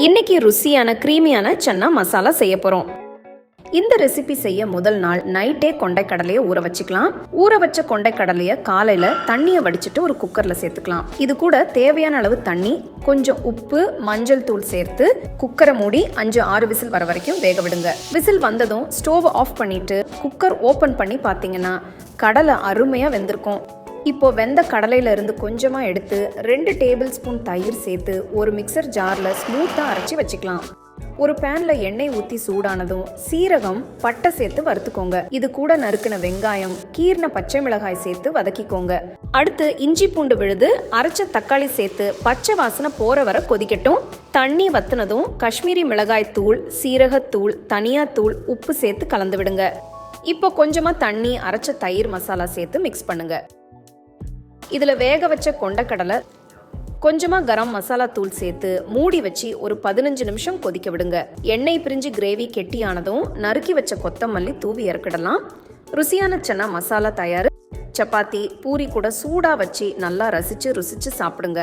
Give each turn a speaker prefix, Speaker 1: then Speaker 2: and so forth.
Speaker 1: இன்னைக்கு ருசியான கிரீமியான சன்னா மசாலா செய்ய போறோம். இந்த ரெசிபி செய்ய முதல் நாள் நைட்டே கொண்டைக்கடலையை ஊற வச்சுக்கலாம். ஊற வச்ச கொண்டைக்கடலையை காலையில தண்ணியை வடிச்சிட்டு ஒரு குக்கர்ல சேர்த்துக்கலாம். இது கூட தேவையான அளவு தண்ணி, கொஞ்சம் உப்பு, மஞ்சள் தூள் சேர்த்து குக்கரை மூடி 5-6 விசில் வர வரைக்கும் வேக விடுங்க. விசில் வந்ததும் ஸ்டோவ் ஆஃப் பண்ணிட்டு குக்கர் ஓபன் பண்ணி பார்த்தீங்கன்னா கடலை அருமையா வெந்திருக்கும். இப்போ வெந்த கடலையில இருந்து கொஞ்சமா எடுத்து 2 டேபிள் ஸ்பூன் தயிர் சேர்த்து ஒரு மிக்சர் ஜார்ல ஸ்மூத்தா அரைச்சி வச்சுக்கலாம். ஒரு பேன்ல எண்ணெய் ஊற்றி சூடானதும் சீரகம், பட்டை சேர்த்து வறுத்துக்கோங்க. இது கூட நறுக்கின வெங்காயம், கீர்ன பச்சை மிளகாய் சேர்த்து வதக்கிக்கோங்க. அடுத்து இஞ்சி பூண்டு விழுது, அரைச்ச தக்காளி சேர்த்து பச்சை வாசனை போற வர கொதிக்கட்டும். தண்ணி வத்துனதும் காஷ்மீரி மிளகாய் தூள், சீரகத்தூள், தனியாத்தூள், உப்பு சேர்த்து கலந்து விடுங்க. இப்போ கொஞ்சமா தண்ணி, அரைச்ச தயிர் மசாலா சேர்த்து மிக்ஸ் பண்ணுங்க. இதுல வேக வச்ச கொண்டைக்கடலை, கொஞ்சமா கரம் மசாலா தூள் சேர்த்து மூடி வச்சு ஒரு 15 நிமிஷம் கொதிக்க விடுங்க. எண்ணெய் பிரிஞ்சு கிரேவி கெட்டியானதும் நறுக்கி வச்ச கொத்தமல்லி தூவி இறக்கிடலாம். ருசியான சன்னா மசாலா தயார். சப்பாத்தி, பூரி கூட சூடா வச்சு நல்லா ருசிச்சு சாப்பிடுங்க.